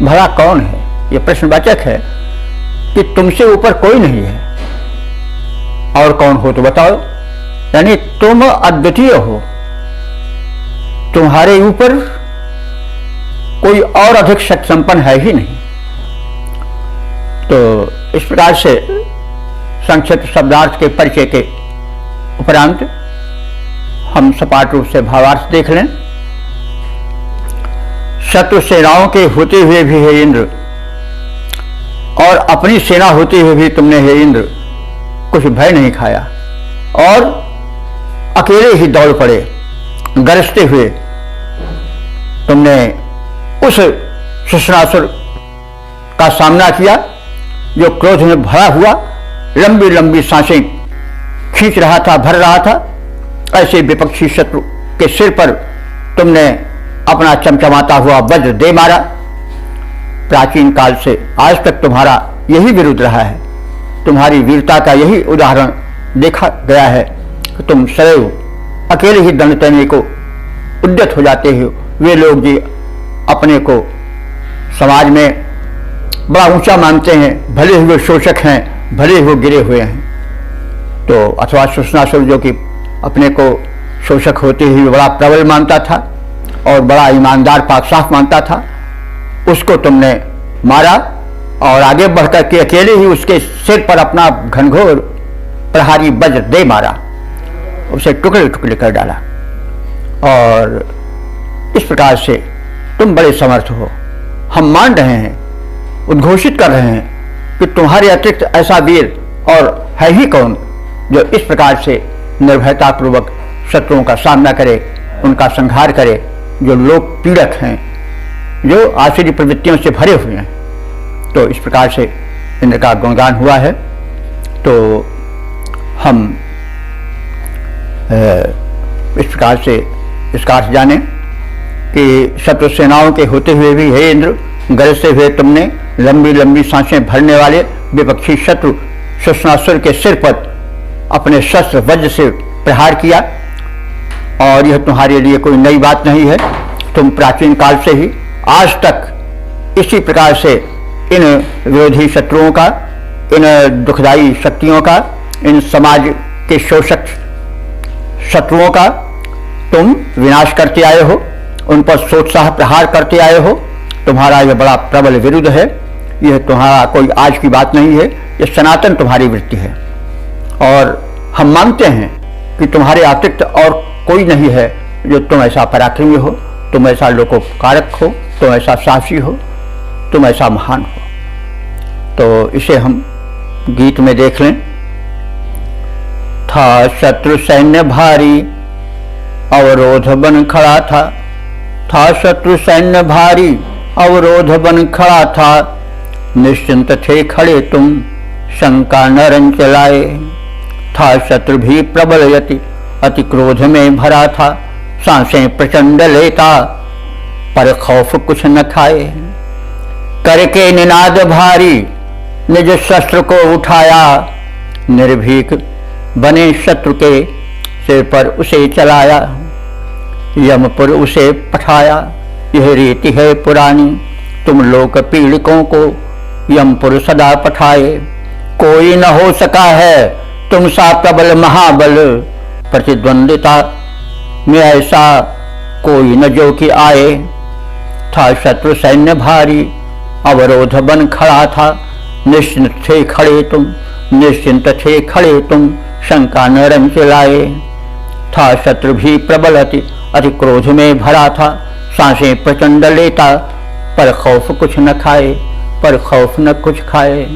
भला कौन है। यह प्रश्नवाचक है कि तुमसे ऊपर कोई नहीं है। और कौन हो तो बताओ। यानी तुम अद्वितीय हो, तुम्हारे ऊपर कोई और अधिक शक्ति संपन्न है ही नहीं। तो इस प्रकार से संक्षिप्त शब्दार्थ के परिचय के उपरांत हम सपाट रूप से भावार्थ देख लें। शत्रु सेनाओं के होते हुए भी हे इंद्र, और अपनी सेना होते हुए भी तुमने हे इंद्र कुछ भय नहीं खाया और अकेले ही दौड़ पड़े। गरजते हुए तुमने उस शुष्णासुर का सामना किया जो क्रोध में भरा हुआ लंबी लंबी सांसें खींच रहा था, भर रहा था। ऐसे विपक्षी शत्रु के सिर पर तुमने अपना चमचमाता हुआ वज्र दे मारा। प्राचीन काल से आज तक तुम्हारा यही विरुद्ध रहा है। तुम्हारी वीरता का यही उदाहरण देखा गया है कि तुम सदैव अकेले ही दंड देने को उद्यत हो जाते हो। वे लोग जी अपने को समाज में बड़ा ऊंचा मानते हैं, भले ही वो शोषक हैं, भले ही वो गिरे हुए हैं। तो अथवा शुष्णासुर जो कि अपने को शोषक होते ही बड़ा प्रबल मानता था और बड़ा ईमानदार पाक साफ मानता था, उसको तुमने मारा और आगे बढ़कर के अकेले ही उसके सिर पर अपना घनघोर प्रहारी वज्र दे मारा, उसे टुकड़े टुकड़े कर डाला। और इस प्रकार से तुम बड़े समर्थ हो। हम मान रहे हैं, उद्घोषित कर रहे हैं कि तुम्हारे अतिरिक्त ऐसा वीर और है ही कौन जो इस प्रकार से निर्भयता पूर्वक शत्रुओं का सामना करे, उनका संहार करे, जो लोक पीड़क हैं, जो आसुरी प्रवृत्तियों से भरे हुए हैं। तो इस प्रकार से इंद्र का गुणगान हुआ है। तो हम इस प्रकार से इसका अर्थ जाने कि शत्रु सेनाओं के होते हुए भी हे इंद्र, गरजते हुए तुमने लंबी लंबी सांसें भरने वाले विपक्षी शत्रु शुष्णासुर के सिर पर अपने शस्त्र वज्र से प्रहार किया। और यह तुम्हारे लिए कोई नई बात नहीं है। तुम प्राचीन काल से ही आज तक इसी प्रकार से इन विरोधी शत्रुओं का, इन दुखदायी शक्तियों का, इन समाज के शोषक शत्रुओं का तुम विनाश करते आए हो, उन पर सोत्साह प्रहार करते आए हो। तुम्हारा यह बड़ा प्रबल विरुद्ध है। यह तुम्हारा कोई आज की बात नहीं है, यह सनातन तुम्हारी वृत्ति है। और हम मानते हैं कि तुम्हारे अतिरिक्त और कोई नहीं है जो तुम ऐसा पराक्रमी हो, तुम ऐसा लोकोपकारक हो, तुम ऐसा साहसी हो, तुम ऐसा महान हो। तो इसे हम गीत में देख लें। था शत्रु सैन्य भारी अवरोध बन खड़ा था शत्रु सैन्य भारी अवरोध बन खड़ा था। निश्चिंत थे खड़े तुम शंका न रन चलाए। था शत्रु भी प्रबल यति अति क्रोध में भरा था। सांसें प्रचंड लेता पर खौफ कुछ न खाए। करके निनाद भारी निज शस्त्र को उठाया। निर्भीक बने शत्रु के सिर पर उसे चलाया। यमपुर उसे पठाया। यह रीति है पुरानी तुम लोक पीड़िकों को यमपुर सदा पठाए। कोई न हो सका है तुम सा प्रबल महाबल। प्रतिद्वंदिता में ऐसा कोई न जो कि आए। था शत्रु सैन्य भारी अवरोध बन खड़ा था। निश्चिंत थे खड़े तुम, निश्चिंत थे खड़े तुम शंका न रन चलाए। था शत्रु भी प्रबल अति क्रोध में भरा था। सांसें प्रचंड लेता पर खौफ कुछ न खाए, पर खौफ न कुछ खाए।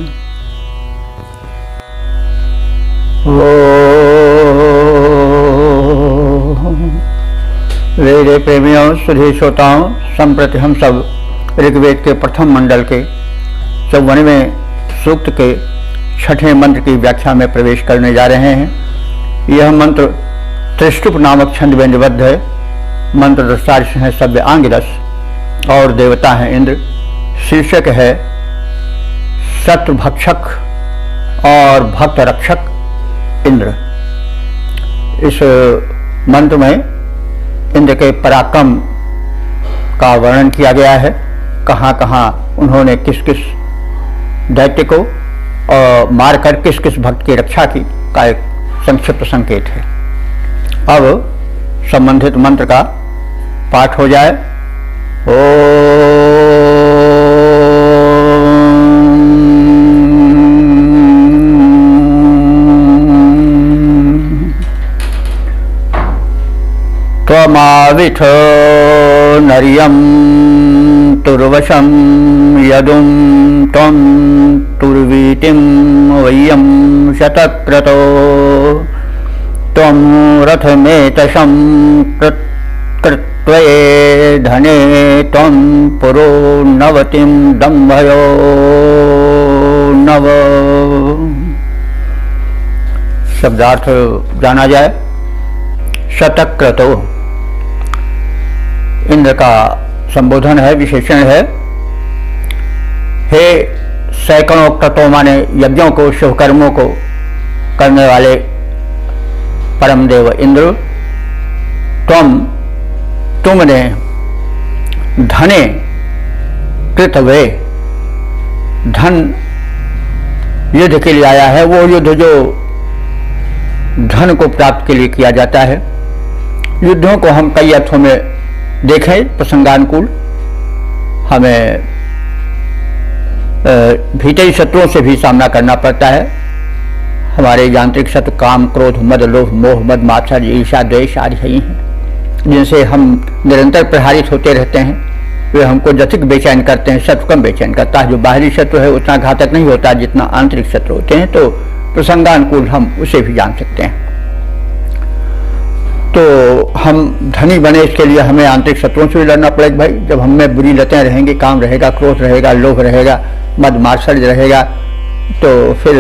वेद प्रेमियों, सुधी श्रोताओं, संप्रति हम सब ऋग्वेद के प्रथम मंडल के 54वें सूक्त के 6ठे मंत्र की व्याख्या में प्रवेश करने जा रहे हैं। यह मंत्र त्रिष्टुप नामक छंद व्यंजबद्ध है। मंत्र दृष्टार्थ है सव्य आंगिरस और देवता है इंद्र। शीर्षक है शत्रु भक्षक और भक्त रक्षक इंद्र। इस मंत्र में इंद्र के पराक्रम का वर्णन किया गया है। कहाँ कहाँ उन्होंने किस किस दैत्य को मारकर किस किस भक्त की रक्षा की। का एक संक्षिप्त संकेत है। अब संबंधित मंत्र का पाठ हो जाए। त्वमाविठ नर्यं तुर्वशं यदुं त्वं तुर्वीतिं वयं शतक्रतो त्वं रथमेतशं कृत्वये धने त्वं पुरो नवतिं दम्भयो नव। शब्दार्थ जाना जाए। शतक्रतो इंद्र का संबोधन है, विशेषण है। हे सैकड़ों क्रतों माने यज्ञों को, शुभ कर्मों को करने वाले परम देव इंद्र, तुमने धने कृतवे, धन युद्ध के लिए आया है, वो युद्ध जो धन को प्राप्त के लिए किया जाता है। युद्धों को हम कई अर्थों में देखें, प्रसंगानुकूल। हमें भीतरी शत्रुओं से भी सामना करना पड़ता है। हमारे यांत्रिक शत्रु काम, क्रोध, मद, लोभ, मोह, मद, मात्सर्य, ईर्ष्या, द्वेष आदि ही हैं, जिनसे हम निरंतर प्रहारित होते रहते हैं। वे हमको जथिक बेचैन करते हैं, शत्रु कम बेचैन करता है। जो बाहरी शत्रु है उतना घातक नहीं होता जितना आंतरिक शत्रु होते हैं, तो प्रसंगानुकूल हम उसे भी जान सकते हैं। तो हम धनी बने, इसके लिए हमें आंतरिक शत्रुओं से भी लड़ना पड़ेगा भाई। जब हम में बुरी लतें रहेंगी, काम रहेगा, क्रोध रहेगा, लोभ रहेगा, मद मात्सर्य रहेगा, तो फिर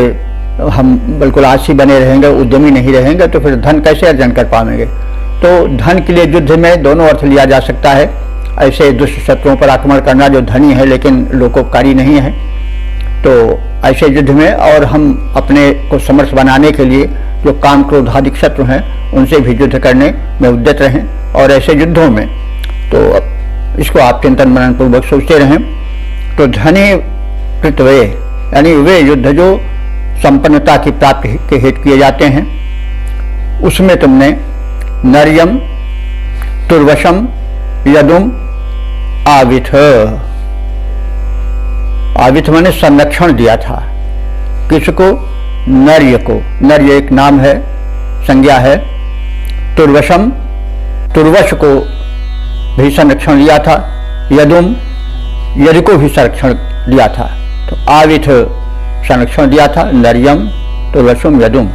हम बिल्कुल आलसी बने रहेंगे, उद्यमी नहीं रहेंगे, तो फिर धन कैसे अर्जन कर पाएंगे। तो धन के लिए युद्ध में दोनों अर्थ लिया जा सकता है। ऐसे दुष्ट शत्रुओं पर आक्रमण करना जो धनी है लेकिन लोकोपकारी नहीं है, तो ऐसे युद्ध में, और हम अपने को समर्थ बनाने के लिए जो काम, क्रोध आदि शत्रु हैं उनसे भी युद्ध करने में उद्यत रहें। और ऐसे युद्धों में तो इसको आप चिंतन मनन पूर्वक सोचते रहें। तो धने कृतवे यानी वे युद्ध जो संपन्नता की प्राप्ति के हेतु किए जाते हैं, उसमें तुमने नर्यम तुर्वशम यदुम आविथ, आविथ मैंने संरक्षण दिया था। किसको? नर्य को। नर्य एक नाम है, संज्ञा है। तुर्वशम, तुर्वश को भी संरक्षण दिया था। यदुम, यदि को भी संरक्षण दिया था। तो आविथ संरक्षण दिया था। नर्यम तुर्वशम यदुम।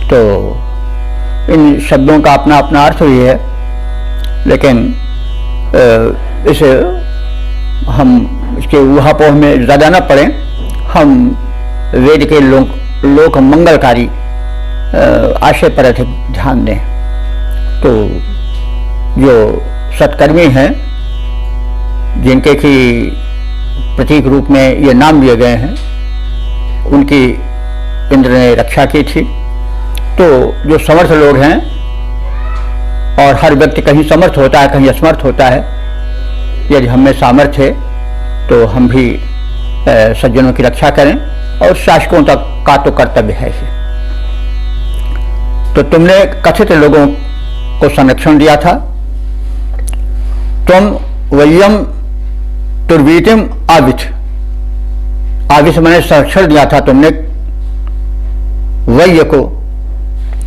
तो इन शब्दों का अपना अपना अर्थ भी है, लेकिन इसे हम इसके ऊहापोह में ज़्यादा न पड़ें। हम वेद के लोक मंगलकारी आशय पर अधिक ध्यान दें। तो जो सत्कर्मी हैं, जिनके की प्रतीक रूप में ये नाम दिए गए हैं, उनकी इंद्र ने रक्षा की थी। तो जो समर्थ लोग हैं, और हर व्यक्ति कहीं समर्थ होता है, कहीं असमर्थ होता है। यदि हम में सामर्थ्य है तो हम भी सज्जनों की रक्षा करें, और शासकों तक का तो कर्तव्य है। तो तुमने कथित लोगों को संरक्षण दिया था। तुम वयम तुर्वीतिम आविथ, आविथ मैंने संरक्षण दिया था तुमने वय को,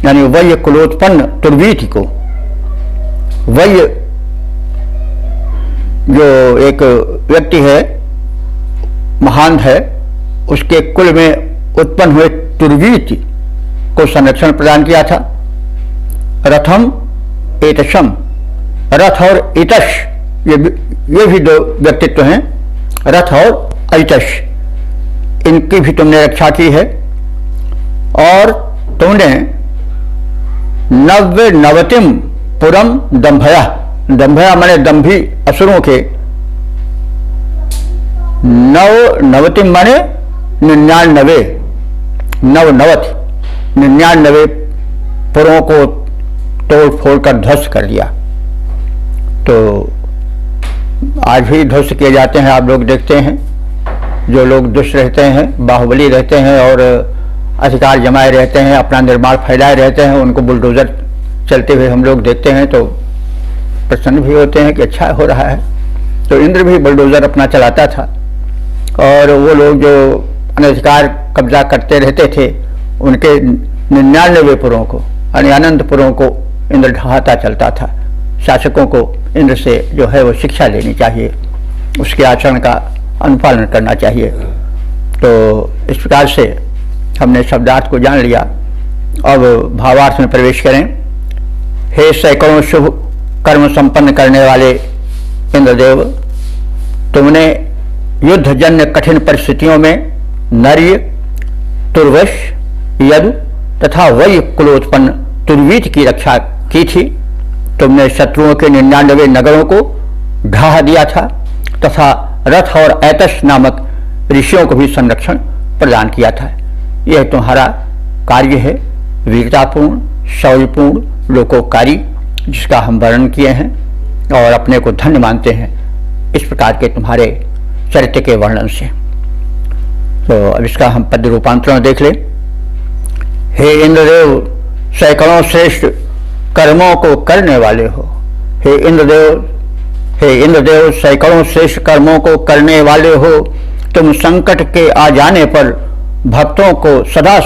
यानी वय कुलोत्पन्न तुर्वीति को। वय जो एक व्यक्ति है, महान है, उसके कुल में उत्पन्न हुए तुर्वीति को संरक्षण प्रदान किया था। रथम एतशम, रथ और इतश, ये भी दो व्यक्तित्व हैं, रथ और ऐतश, इनकी भी तुमने रक्षा की है। और तुमने नवतिम पुरम दंभया, दंभया माने दंभी असुरों के, नवतिम माने 99, नवनवति 99 पुरों को तोड़ फोड़ कर ध्वस्त कर दिया। तो आज भी ध्वस्त किए जाते हैं, आप लोग देखते हैं। जो लोग दुष्ट रहते हैं, बाहुबली रहते हैं और अधिकार जमाए रहते हैं, अपना निर्माण फैलाए रहते हैं, उनको बुलडोजर चलते हुए हम लोग देखते हैं तो प्रसन्न भी होते हैं कि अच्छा हो रहा है। तो इंद्र भी बुलडोजर अपना चलाता था और वो लोग जो अनधिकार कब्जा करते रहते थे उनके 99 पुरों को यानी अनंतपुरों को इंद्र ढहाता चलता था। शासकों को इंद्र से जो है वो शिक्षा लेनी चाहिए, उसके आचरण का अनुपालन करना चाहिए। तो इस प्रकार से हमने शब्दार्थ को जान लिया। अब भावार्थ में प्रवेश करें। हे सैकड़ों शुभ कर्म संपन्न करने वाले इंद्रदेव, तुमने युद्ध जन्य कठिन परिस्थितियों में नर्य, तुर्वश, यदु तथा वय कुलोत्पन्न तुर्वीत की रक्षा की थी। तुमने शत्रुओं के 99 नगरों को ढहा दिया था तथा रथ और ऐतश नामक ऋषियों को भी संरक्षण प्रदान किया था। यह तुम्हारा कार्य है, वीरतापूर्ण, शौर्यपूर्ण, लोकोपकारी, जिसका हम वर्णन किए हैं और अपने को धन्य मानते हैं इस प्रकार के तुम्हारे चरित्र के वर्णन से। तो अब इसका हम पद्य रूपांतरण देख लें। हे इंद्रदेव, सैकड़ों श्रेष्ठ कर्मों को करने वाले हो। हे इंद्रदेव, सैकड़ों श्रेष्ठ कर्मों को करने वाले हो। तुम संकट के आ जाने पर भक्तों को सदा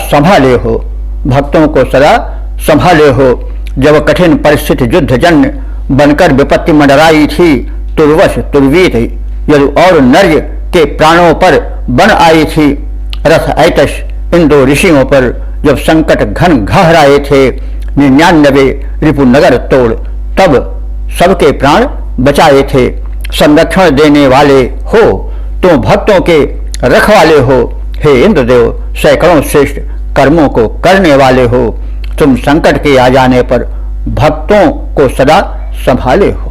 संभाले हो। जब कठिन परिस्थिति युद्धजन्य बनकर विपत्ति मंडराई थी, तुर्वश, तुर्वीत, यदु और नर्य के प्राणों पर बन आई थी। रथ, ऐतश इन 2 ऋषियों पर जब संकट घन गहराए थे, 99 रिपु नगर तोड़ तब सबके प्राण बचाए थे। संरक्षण देने वाले हो, तुम भक्तों के रखवाले हो। हे इंद्रदेव, सैकड़ों श्रेष्ठ कर्मों को करने वाले हो। तुम संकट के आ जाने पर भक्तों को सदा संभाले हो।